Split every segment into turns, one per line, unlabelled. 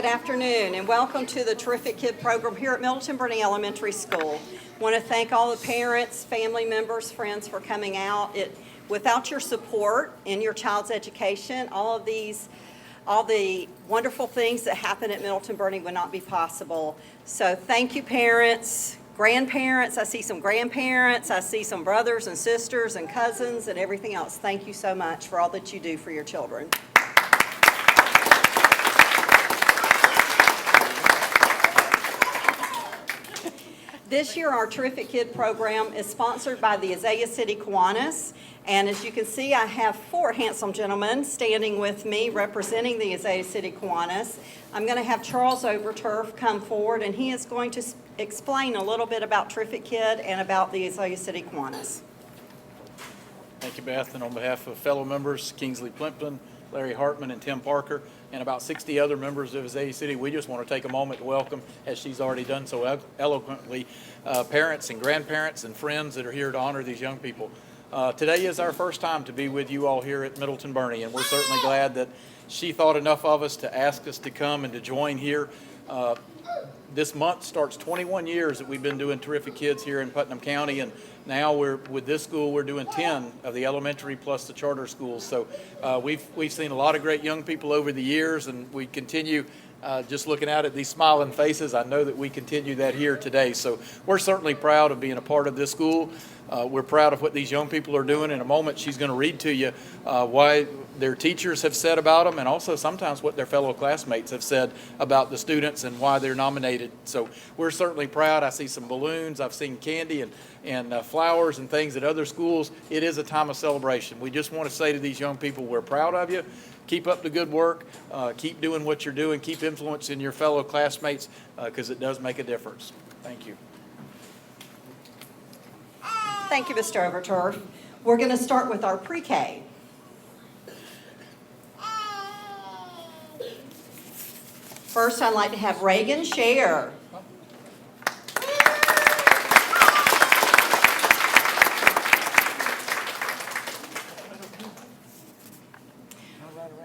Good afternoon, and welcome to the Terrific Kid program here at Middleton-Burney Elementary School. I want to thank all the parents, family members, friends for coming out. Without your support in your child's education, all the wonderful things that happen at Middleton-Burney would not be possible. So thank you, parents, grandparents. I see some grandparents. I see some brothers and sisters and cousins and everything else. Thank you so much for all that you do for your children. This year, our Terrific Kid program is sponsored by the Azalea City Kiwanis. And as you can see, I have four handsome gentlemen standing with me representing the Azalea City Kiwanis. I'm going to have Charles Overturf come forward, and he is going to explain a little bit about Terrific Kid and about the Azalea City Kiwanis.
Thank you, Beth. And on behalf of fellow members, Kingsley Plimpton, Larry Hartman, and Tim Parker, and about 60 other members of Azalea City, we just want to take a moment to welcome, as she's already done so eloquently, parents and grandparents and friends that are here to honor these young people. Today is our first time to be with you all here at Middleton-Burney, and we're certainly glad that she thought enough of us to ask us to come and to join here. This month starts 21 years that we've been doing Terrific Kids here in Putnam County, and now with this school, we're doing 10 of the elementary plus the charter schools. So we've seen a lot of great young people over the years, and we continue just looking out at these smiling faces. I know that we continue that here today. So we're certainly proud of being a part of this school. We're proud of what these young people are doing. In a moment, she's going to read to you why their teachers have said about them, and also sometimes what their fellow classmates have said about the students and why they're nominated. So we're certainly proud. I see some balloons. I've seen candy and flowers and things at other schools. It is a time of celebration. We just want to say to these young people, we're proud of you. Keep up the good work. Keep doing what you're doing. Keep influencing your fellow classmates because it does make a difference. Thank you.
Thank you, Mr. Overturf. We're going to start with our pre-K. First, I'd like to have Reagan share.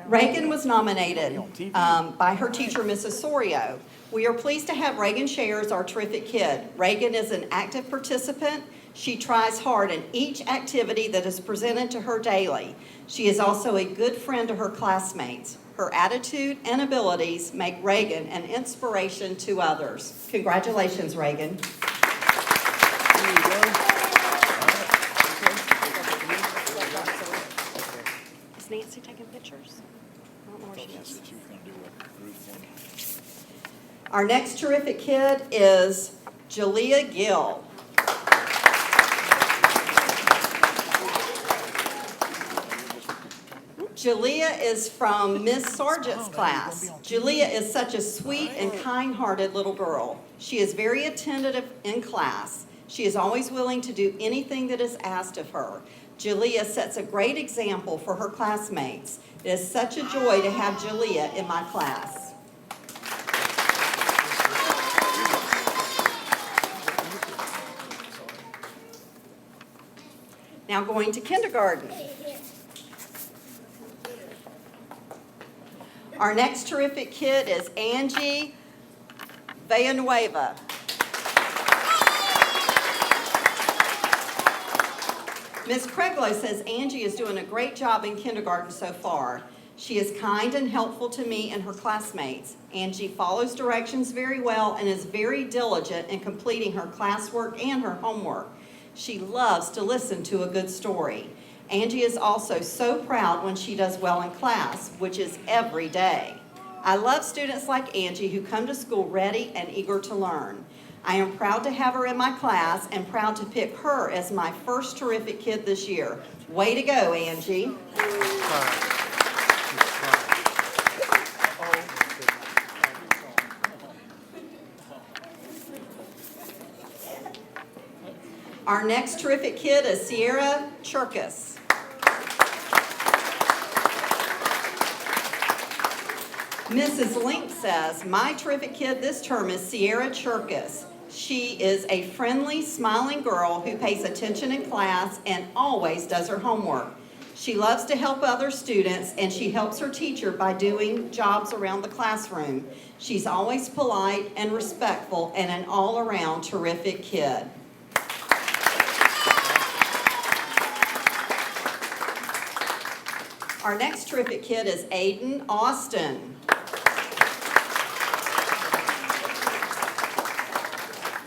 Reagan was nominated by her teacher, Mrs. Sorio. We are pleased to have Reagan share as our Terrific Kid. Reagan is an active participant. She tries hard in each activity that is presented to her daily. She is also a good friend to her classmates. Her attitude and abilities make Reagan an inspiration to others. Congratulations, Reagan.
There you go.
Is Nancy taking pictures? I don't know where she is. Our next Terrific Kid is Jalea Gill. Jalea is from Miss Sargent's class. Jalea is such a sweet and kind-hearted little girl. She is very attentive in class. She is always willing to do anything that is asked of her. Jalea sets a great example for her classmates. It is such a joy to have Jalea in my class. Now going to kindergarten. Our next Terrific Kid is Angie Villanueva. Ms. Craiglow says Angie is doing a great job in kindergarten so far. She is kind and helpful to me and her classmates. Angie follows directions very well and is very diligent in completing her classwork and her homework. She loves to listen to a good story. Angie is also so proud when she does well in class, which is every day. I love students like Angie who come to school ready and eager to learn. I am proud to have her in my class and proud to pick her as my first Terrific Kid this year. Way to go, Angie. Our next Terrific Kid is Sierra Churkus. Mrs. Link says, my Terrific Kid this term is Sierra Churkus. She is a friendly, smiling girl who pays attention in class and always does her homework. She loves to help other students, and she helps her teacher by doing jobs around the classroom. She's always polite and respectful and an all-around terrific kid. Our next terrific kid is Aiden Austin.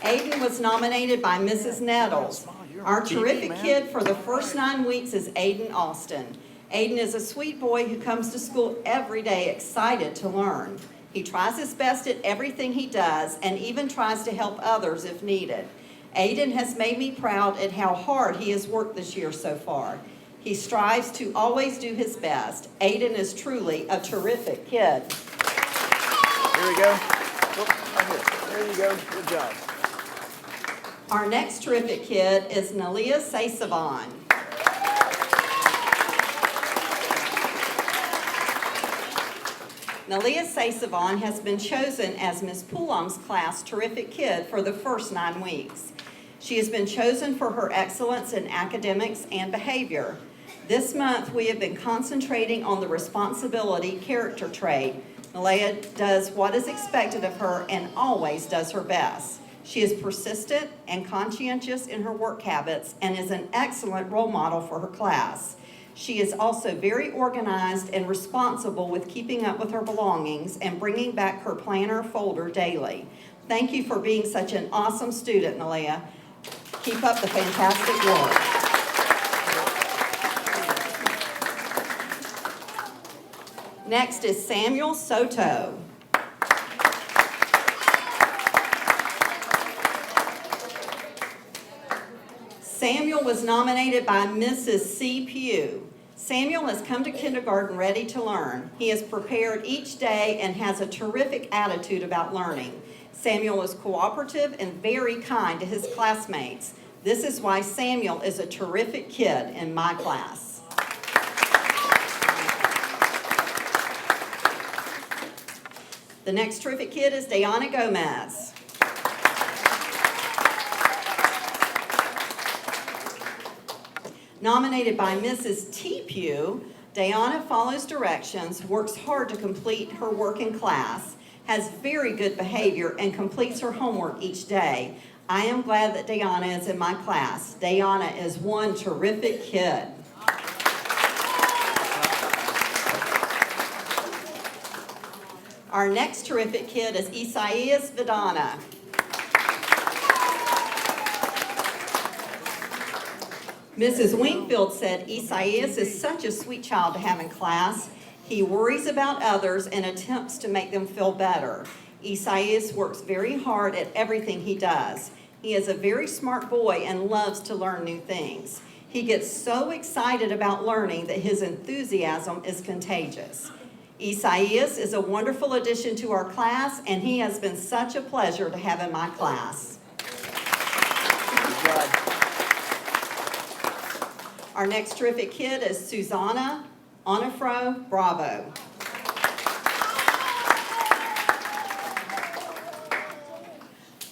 Aiden was nominated by Mrs. Nettles. Our terrific kid for the first 9 weeks is Aiden Austin. Aiden is a sweet boy who comes to school every day excited to learn. He tries his best at everything he does and even tries to help others if needed. Aiden has made me proud at how hard he has worked this year so far. He strives to always do his best. Aiden is truly a terrific kid.
Here we go. Oh, right here. There you go. Good job.
Our next terrific kid is Nalia Saisavan. Nalia Saisavan has been chosen as Ms. Pulam's class terrific kid for the first 9 weeks. She has been chosen for her excellence in academics and behavior. This month, we have been concentrating on the responsibility character trait. Nalia does what is expected of her and always does her best. She is persistent and conscientious in her work habits and is an excellent role model for her class. She is also very organized and responsible with keeping up with her belongings and bringing back her planner folder daily. Thank you for being such an awesome student, Nalia. Keep up the fantastic work. Next is Samuel Soto. Samuel was nominated by Mrs. C. Pugh. Samuel has come to kindergarten ready to learn. He is prepared each day and has a terrific attitude about learning. Samuel is cooperative and very kind to his classmates. This is why Samuel is a terrific kid in my class. The next terrific kid is Dayana Gomez. Nominated by Mrs. T. Pugh, Dayana follows directions, works hard to complete her work in class, has very good behavior, and completes her homework each day. I am glad that Dayana is in my class. Dayana is one terrific kid. Our next terrific kid is Isaias Vidana. Mrs. Wingfield said Isaias is such a sweet child to have in class. He worries about others and attempts to make them feel better. Isaias works very hard at everything he does. He is a very smart boy and loves to learn new things. He gets so excited about learning that his enthusiasm is contagious. Isaias is a wonderful addition to our class, and he has been such a pleasure to have in my class.
Good job.
Our next terrific kid is Susanna Onifro Bravo.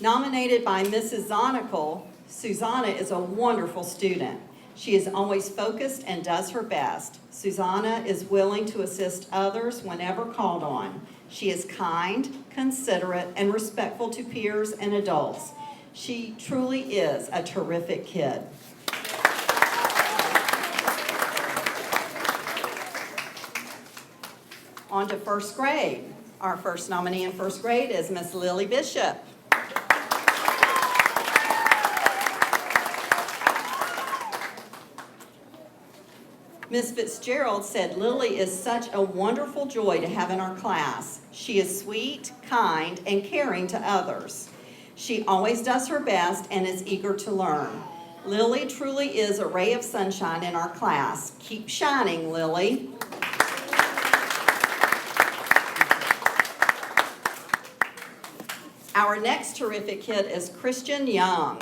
Nominated by Mrs. Zonical, Susanna is a wonderful student. She is always focused and does her best. Susanna is willing to assist others whenever called on. She is kind, considerate, and respectful to peers and adults. She truly is a terrific kid. On to first grade. Our first nominee in first grade is Miss Lily Bishop. Miss Fitzgerald said Lily is such a wonderful joy to have in our class. She is sweet, kind, and caring to others. She always does her best and is eager to learn. Lily truly is a ray of sunshine in our class. Keep shining, Lily. Our next terrific kid is Christian Young.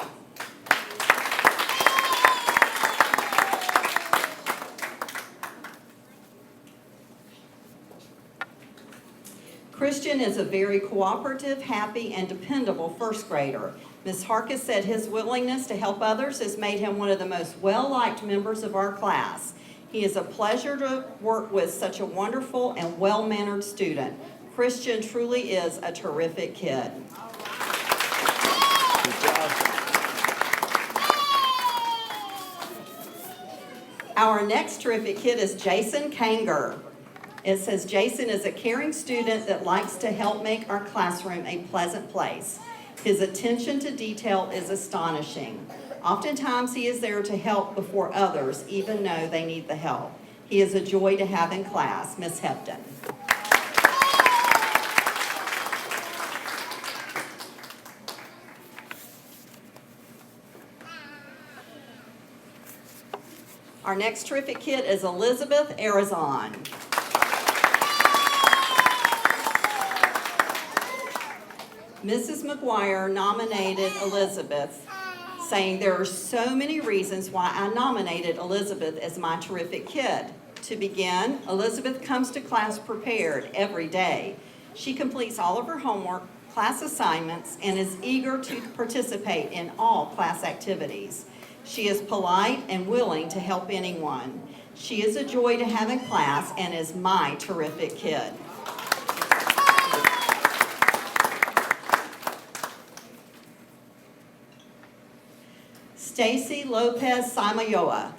Christian is a very cooperative, happy, and dependable first grader. Ms. Harkis said his willingness to help others has made him one of the most well-liked members of our class. He is a pleasure to work with, such a wonderful and well-mannered student. Christian truly is a terrific kid.
Good job.
Our next terrific kid is Jason Kanger. It says, Jason is a caring student that likes to help make our classroom a pleasant place. His attention to detail is astonishing. Oftentimes he is there to help before others even know they need the help. He is a joy to have in class. Miss Hepton. Our next terrific kid is Elizabeth Arizon. Mrs. McGuire nominated Elizabeth, saying there are so many reasons why I nominated Elizabeth as my terrific kid. To begin, Elizabeth comes to class prepared every day. She completes all of her homework, class assignments, and is eager to participate in all class activities. She is polite and willing to help anyone. She is a joy to have in class and is my terrific kid. Stacy Lopez Samayoa.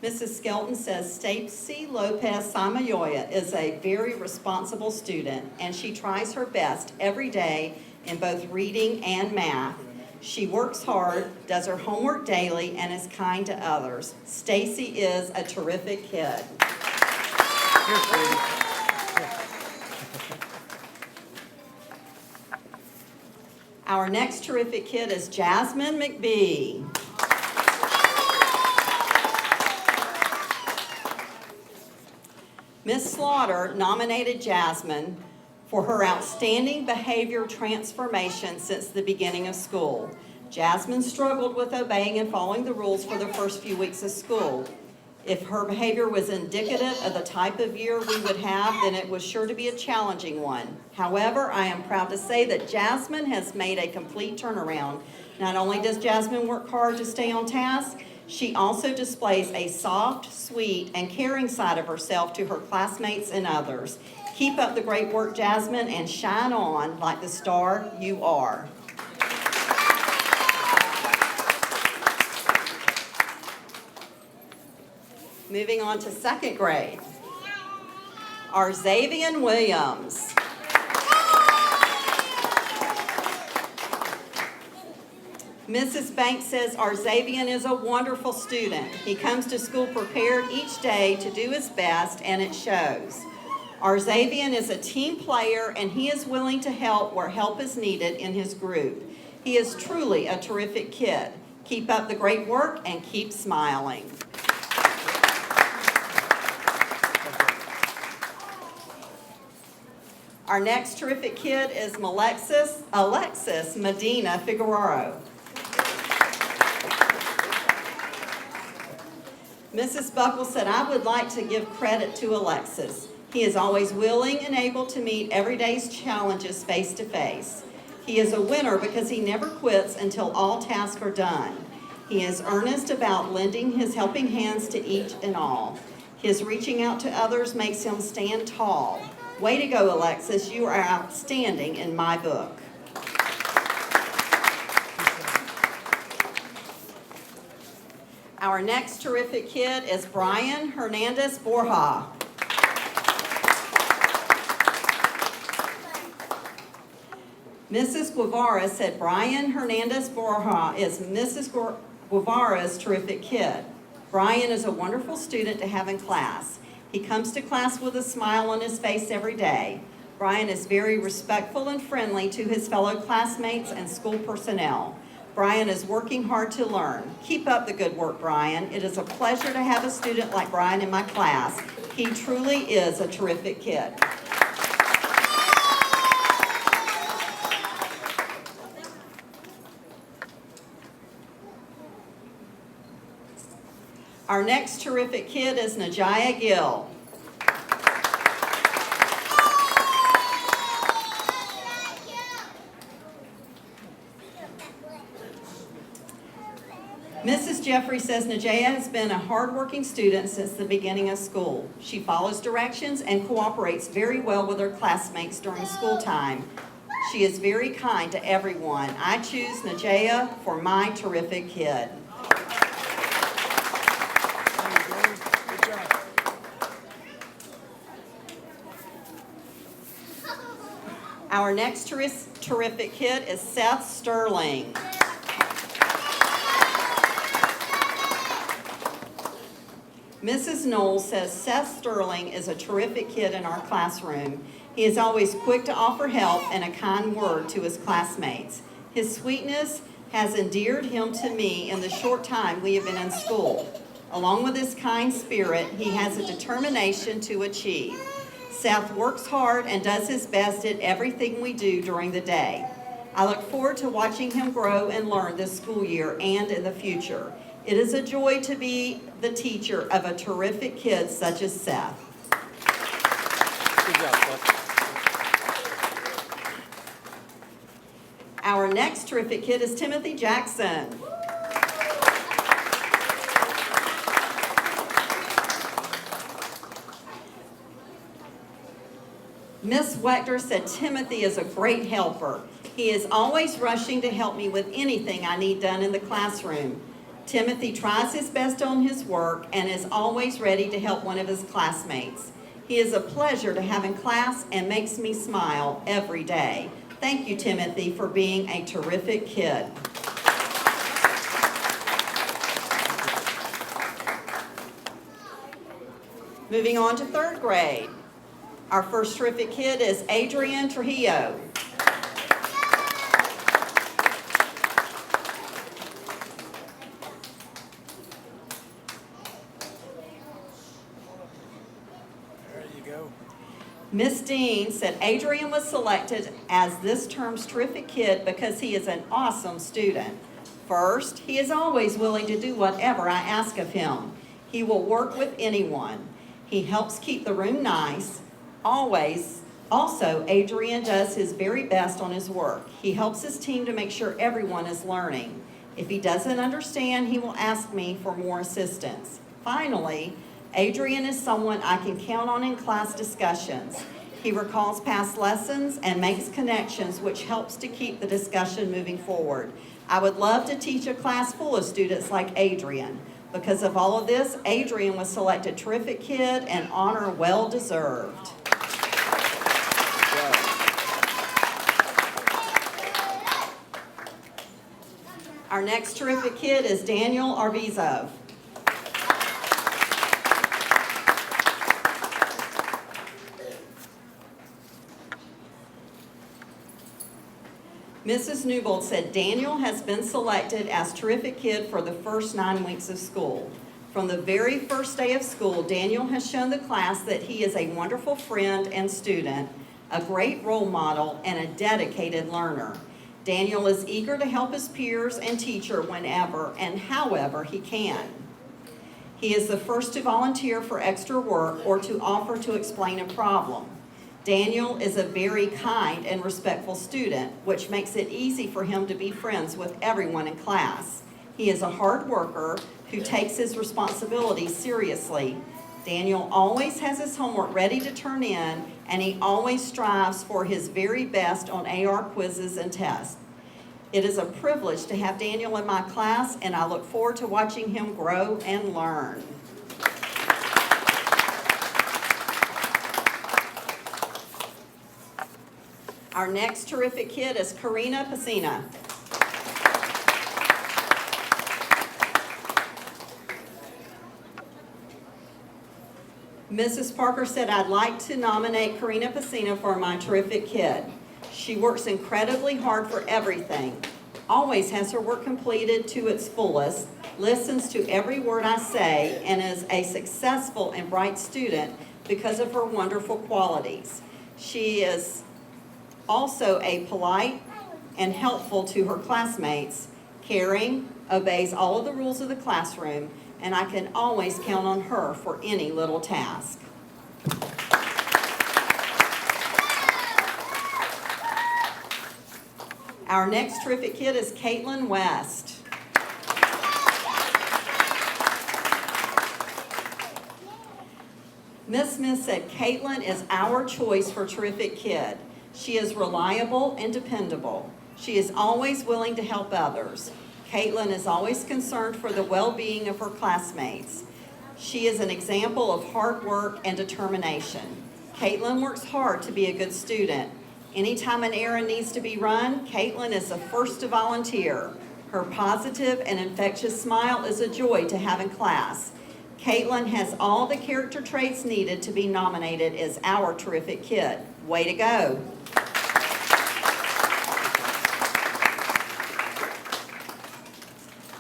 Mrs. Skelton says Stacy Lopez Samayoa is a very responsible student, and she tries her best every day in both reading and math. She works hard, does her homework daily, and is kind to others. Stacy is a terrific kid.
Here, sweetie.
Our next terrific kid is Jasmine McBee. Miss Slaughter nominated Jasmine for her outstanding behavior transformation since the beginning of school. Jasmine struggled with obeying and following the rules for the first few weeks of school. If her behavior was indicative of the type of year we would have, then it was sure to be a challenging one. However, I am proud to say that Jasmine has made a complete turnaround. Not only does Jasmine work hard to stay on task, she also displays a soft, sweet, and caring side of herself to her classmates and others. Keep up the great work, Jasmine, and shine on like the star you are. Moving on to second grade. Arzavian Williams. Mrs. Banks says Arzavian is a wonderful student. He comes to school prepared each day to do his best, and it shows. Arzavian is a team player, and he is willing to help where help is needed in his group. He is truly a terrific kid. Keep up the great work and keep smiling. Our next terrific kid is Alexis Medina Figueroa. Mrs. Buckle said, I would like to give credit to Alexis. He is always willing and able to meet everyday's challenges face to face. He is a winner because he never quits until all tasks are done. He is earnest about lending his helping hands to each and all. His reaching out to others makes him stand tall. Way to go, Alexis. You are outstanding in my book. Our next terrific kid is Brian Hernandez Borja. Mrs. Guevara said Brian Hernandez Borja is Mrs. Guevara's terrific kid. Brian is a wonderful student to have in class. He comes to class with a smile on his face every day. Brian is very respectful and friendly to his fellow classmates and school personnel. Brian is working hard to learn. Keep up the good work, Brian. It is a pleasure to have a student like Brian in my class. He truly is a terrific kid. Our next terrific kid is Najaya Gill. Mrs. Jeffrey says Najea has been a hardworking student since the beginning of school. She follows directions and cooperates very well with her classmates during school time. She is very kind to everyone. I choose Najea for my terrific kid. Our next terrific kid is Seth Sterling. Mrs. Knowles says Seth Sterling is a terrific kid in our classroom. He is always quick to offer help and a kind word to his classmates. His sweetness has endeared him to me in the short time we have been in school. Along with his kind spirit, he has a determination to achieve. Seth works hard and does his best at everything we do during the day. I look forward to watching him grow and learn this school year and in the future. It is a joy to be the teacher of a terrific kid such as Seth.
Good job, Seth.
Our next terrific kid is Timothy Jackson. Miss Wechter said Timothy is a great helper. He is always rushing to help me with anything I need done in the classroom. Timothy tries his best on his work and is always ready to help one of his classmates. He is a pleasure to have in class and makes me smile every day. Thank you, Timothy, for being a terrific kid. Moving on to third grade. Our first terrific kid is Adrian Trujillo.
There you go.
Miss Dean said Adrian was selected as this term's terrific kid because he is an awesome student. First, he is always willing to do whatever I ask of him. He will work with anyone. He helps keep the room nice. Always. Also, Adrian does his very best on his work. He helps his team to make sure everyone is learning. If he doesn't understand, he will ask me for more assistance. Finally, Adrian is someone I can count on in class discussions. He recalls past lessons and makes connections, which helps to keep the discussion moving forward. I would love to teach a class full of students like Adrian. Because of all of this, Adrian was selected terrific kid and honor well deserved. Our next terrific kid is Daniel Arvizo. Mrs. Newbold said Daniel has been selected as terrific kid for the first 9 weeks of school. From the very first day of school, Daniel has shown the class that he is a wonderful friend and student, a great role model, and a dedicated learner. Daniel is eager to help his peers and teacher whenever and however he can. He is the first to volunteer for extra work or to offer to explain a problem. Daniel is a very kind and respectful student, which makes it easy for him to be friends with everyone in class. He is a hard worker who takes his responsibilities seriously. Daniel always has his homework ready to turn in, and he always strives for his very best on AR quizzes and tests. It is a privilege to have Daniel in my class, and I look forward to watching him grow and learn. Our next terrific kid is Karina Pacina. Mrs. Parker said, I'd like to nominate Karina Pacina for my terrific kid. She works incredibly hard for everything, always has her work completed to its fullest, listens to every word I say, and is a successful and bright student because of her wonderful qualities. She is also a polite and helpful to her classmates, caring, obeys all of the rules of the classroom, and I can always count on her for any little task. Our next terrific kid is Caitlin West. Miss Smith said, Caitlin is our choice for terrific kid. She is reliable and dependable. She is always willing to help others. Caitlin is always concerned for the well-being of her classmates. She is an example of hard work and determination. Caitlin works hard to be a good student. Anytime an errand needs to be run, Caitlin is the first to volunteer. Her positive and infectious smile is a joy to have in class. Caitlin has all the character traits needed to be nominated as our terrific kid. Way to go.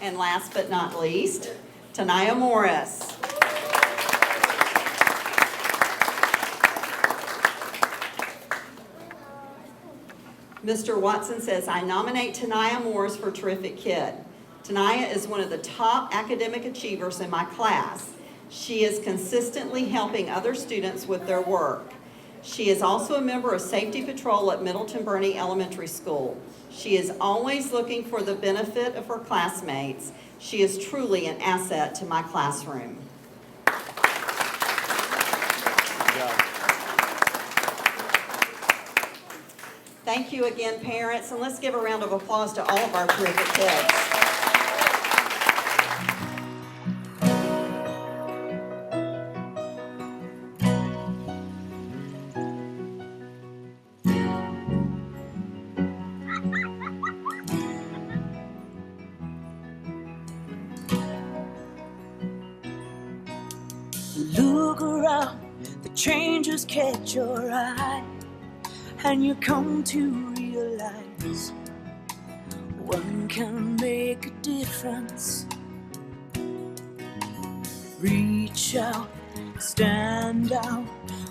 And last but not least, Tanaya Morris. Mr. Watson says, I nominate Tanaya Morris for Terrific Kid. Tanaya is one of the top academic achievers in my class. She is consistently helping other students with their work. She is also a member of Safety Patrol at Middleton-Burney Elementary School. She is always looking for the benefit of her classmates. She is truly an asset to my classroom. Thank you again, parents, and let's give a round of applause to all of our terrific kids.
Look around, the changes catch your eye, and you come to realize one can make a difference. Reach out, stand out,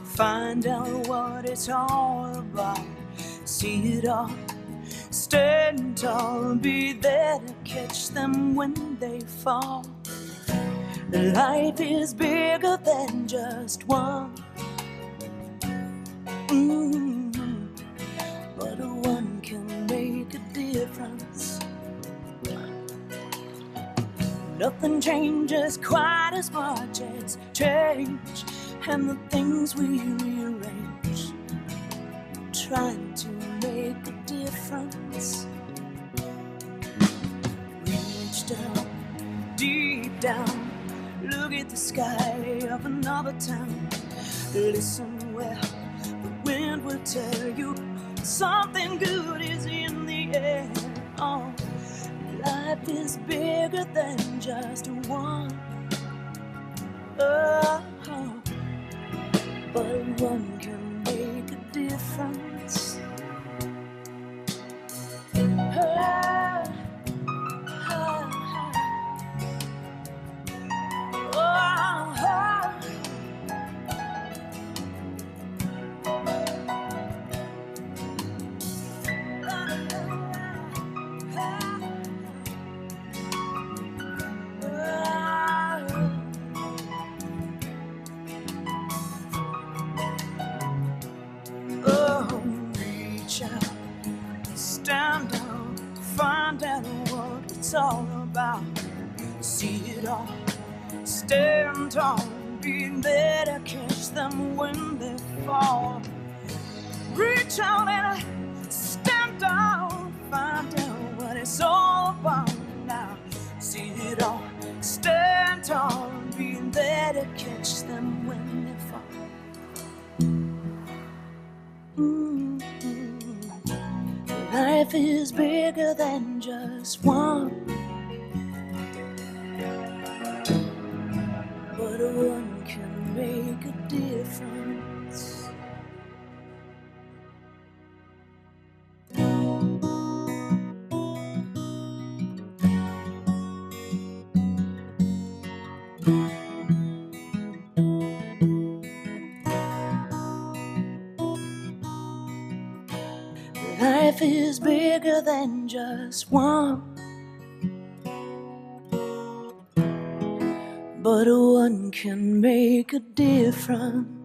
find out what it's all about. See it all, stand tall, be there to catch them when they fall. Life is bigger than just one. But one can make a difference. Nothing changes quite as much as change, and the things we rearrange, trying to make a difference. Reach down, deep down, look at the sky of another town. Listen well, the wind will tell you something good is in the air. Oh, life is bigger than just one. Oh, but one can make a difference. Stand up, find out what it's all about. See it all, stand tall, be there to catch them when they fall. Reach out and stand down, find out what it's all about now. See it all, stand tall, be there to catch them when they fall. Life is bigger than just one, but one can make a difference. Life is bigger than just one, but one can make a difference.